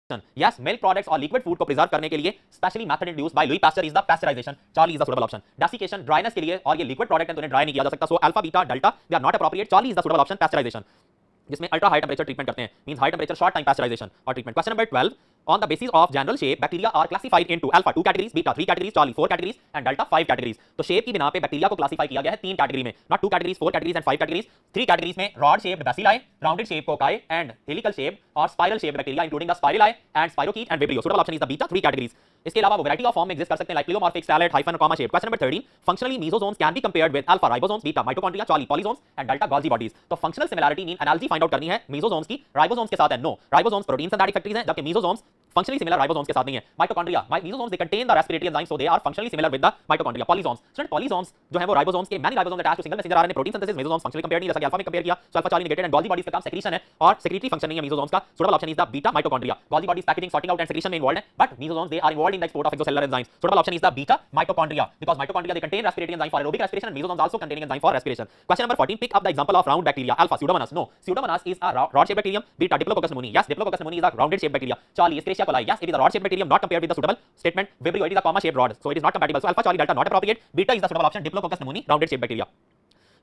Yes, milk products or liquid food को preserve करने के लिए specially method introduced by Louis Pasteur is the pasteurization. Charlie is the suitable option. Desiccation dryness के लिए और ये लिक्विड प्रोडक्ट है तो इन्हें ड्राई नहीं किया जा सकता. So alpha beta delta they are not appropriate. Charlie is the suitable option. Pasteurization जिसमें अल्ट्रा हाई टेंपरेचर ट्रीटमेंट करते हैं means high temperature short time pasteurization और treatment. Question number 12 on the basis of general shape bacteria are classified into alpha 2 categories, beta 3 categories, charlie 4 categories and delta 5 categories. तो shape की बिना पे bacteria को classify किया गया है तीन कैटेगरी में, not 2 categories, 4 categories and 5 categories. 3 categories में rod shaped bacilli, rounded shaped cocci and helical shaped और spiral shaped bacteria including the spirali and spirochete and vibrio. Suitable option is the beta 3 categories. इसके अलावा variety of form में exist कर सकते हैं like pleomorphic, salad, hyphen और comma shape. Question number 13 functionally mesosomes can be compared with alpha ribosomes, beta mitochondria, Charlie polysomes and delta Golgi bodies. तो functional similarity mean analogy find out करनी है mesosomes की ribosomes के साथ है. No, ribosomes protein synthetic factories हैं जबकि मेसोसोम्स functionally similar ribosomes के साथ नहीं है. Mitochondria mesosomes they contain the respiratory enzymes so they are functionally similar with the mitochondria. Polysomes student polysomes जो है वो राइबोसोम्स के many ribosomes attached to single messenger RNA protein synthesis. Mesosomes functionally compared नहीं, जैसा कि alpha में compare किया. So alpha Charlie negated and Golgi bodies का काम सेक्रीशन है और सेक्रेटरी फंक्शन नहीं है मेसोसोम्स का. Suitable option is the beta mitochondria. Golgi bodies packaging, sorting out and secretion में इन्वॉल्वड है but mesosomes they are involved in the export of exocellular enzymes. Suitable option is the beta mitochondria because mitochondria they contain respiratory enzyme for aerobic respiration and mesosomes also containing enzyme for respiration. Question number 14 pick up the example of round bacteria. Alpha Pseudomonas. No, Pseudomonas is a rod shaped bacterium. Beta Diplococcus pneumoniae. Yes, Diplococcus pneumoniae is a rounded shaped bacteria. Charlie Escherichia coli. Yes, it is a rod shaped bacterium not compared with the suitable statement. Vibrio it is a comma shaped rod so it is not compatible. So alpha Charlie delta not appropriate. Beta is the suitable option. Diplococcus pneumoniae rounded shaped bacteria.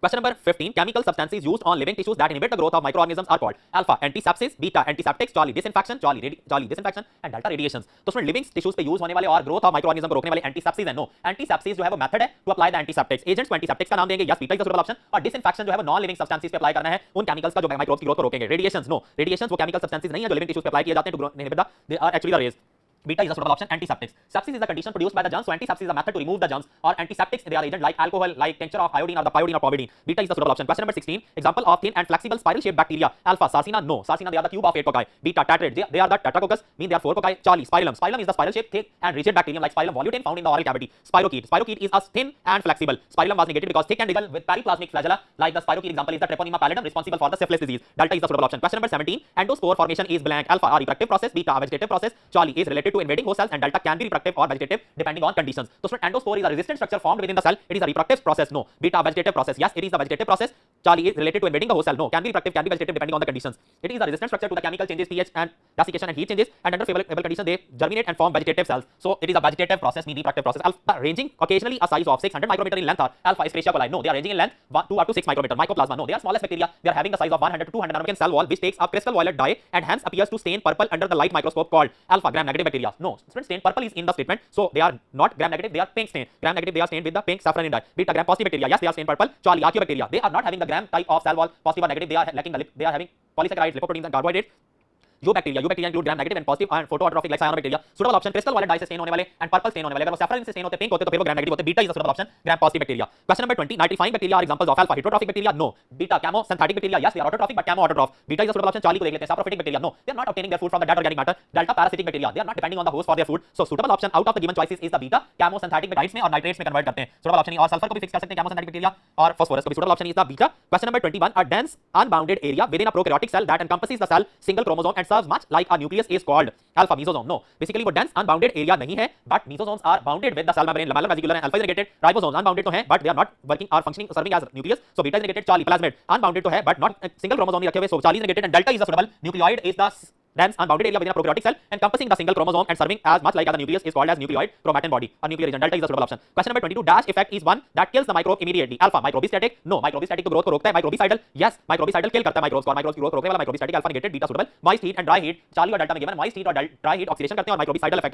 Question number 15 chemical substances used on living tissues that inhibit the growth of microorganisms are called alpha antisepsis, beta antiseptics, charlie disinfection, charlie disinfection and delta radiations. तो उसमें living tissues पे use होने वाले और growth of microorganism को रोकने वाले antisepsis है. नो, एंटीसेप्सिस जो है वो मेथड है to apply the antiseptics agents को एंटीसेप्टिक्स का नाम देंगे. Yes, beta is the suitable option. और डिसइंफेक्शन जो है वो नॉन लिविंग सब्सटेंसेस पे अप्लाई करना है उन केमिकल्स का जो माइक्रोब्स की ग्रोथ को रोकेंगे. रेडिएशंस. नो, रेडिएशंस वो केमिकल सब्सटेंसेस नहीं है जो लिविंग टिश्यूज पे अप्लाई किए जाते हैं to inhibit the they are actually the rays. Beta is the suitable option. Antiseptics. Sepsis is the condition produced by the germs. So antisepsis is a method to remove the germs. Or antiseptics, they are agent like alcohol, like tincture of iodine or the pyodine or povidone. Beta is the suitable option. Question number 16. Example of thin and flexible spiral shaped bacteria. Alpha Sarcina. No, Sarcina they are the cube of 8 cocci. Beta Tetrad. They are the Tetracoccus. Mean they are 4 cocci. Charlie Spirillum. Spirillum is the spiral shaped, thick and rigid bacterium like Spirillum volutine found in the oral cavity. Spirochete. Spirochete is a thin and flexible. Spirillum was negated because thick and rigid with periplasmic flagella. Like the spirochete example is the Treponema pallidum responsible for the syphilis disease. Delta is the suitable option. Question number 17. Endospore formation is blank. Alpha a reproductive process. Beta a vegetative process. Charlie is related to invading host cells and delta can be reproductive or vegetative depending on conditions. So student endospore is a resistant structure formed within the cell. It is a reproductive process. No, beta vegetative process. Yes, it is the vegetative process. Charlie is related to invading the host cell. No, can be reproductive, can be vegetative depending on the conditions. It is a resistant structure to the chemical changes, pH and desiccation and heat changes, and under favorable conditions they germinate and form vegetative cells. So it is a vegetative process, mean reproductive process. Alpha ranging occasionally a size of 600 micrometer in length or alpha Escherichia coli. No, they are ranging in length 2 up to 6 micrometer. Mycoplasma. No, they are smallest bacteria. They are having the size of 100 to 200 nanometer cell wall which takes a crystal violet dye and hence appears to stain purple under the light microscope called alpha gram negative bacteria. No, student stain purple is in the statement. So they are not gram negative, they are pink stain. Gram negative, they are stained with the pink saffron dye. Beta gram positive bacteria. Yes, they are stained purple. Charlie archaeobacteria. They are not having the gram type of cell wall positive or negative. They are lacking they are having polysaccharides, lipoproteins and carbohydrates. U bacteria include gram negative and positive and photoautotropic like cyanobacteria. Suitable option crystal violet dye से stain होने वाले and purple stain होने वाले. अगर वो saffron से stain होते, pink होते तो फिर वो gram negative होते. Beta is the suitable option. Gram positive bacteria. Question number 20. Nitrifying bacteria are examples of alpha heterotrophic bacteria. No. Beta chemosynthetic bacteria. Yes, they are autotrophic but chemoautotroph. Beta is the suitable option. Charlie को देख लेते हैं. Saprophytic bacteria. No, they are not obtaining their food from the dead organic matter. Delta parasitic bacteria. They are not depending on the host for their food. So suitable option out of the given choices is the beta chemosynthetic bacteria में और nitrates में convert करते हैं. Suitable option और sulfur को भी fix कर सकते हैं chemosynthetic bacteria और phosphorus को भी. Suitable option is the beta. Question number 21. A dense unbounded area within a prokaryotic cell that encompasses the cell single chromosome and serves much like a nucleus is called alpha mesosome. No, basically वो dense unbounded area नहीं है but mesosomes are bounded with the cell membrane. Lamellar vesicular and alpha is negated. Ribosomes unbounded तो हैं but they are not working or functioning serving as nucleus. So beta is negated. Charlie plasmid unbounded तो है but not single chromosome नहीं रखे हुए. So Charlie is negated and delta is the suitable. Nucleoid is the dense unbounded area within a prokaryotic cell encompassing the single chromosome and serving as much like as the nucleus is called as nucleoid chromatin body or nuclear region. Delta is the suitable option. Question number 22. Dash effect is one that kills the microbe immediately. Alpha microbistatic. No, microbistatic तो growth को रोकता है. Microbicidal. Yes, microbicidal kill करता है microbes को. Microbes की growth रोकने वाला microbistatic. Alpha negated. Beta suitable. Moist heat and dry heat. Charlie और delta में given moist heat और dry heat oxidation करते हैं और microbicidal effect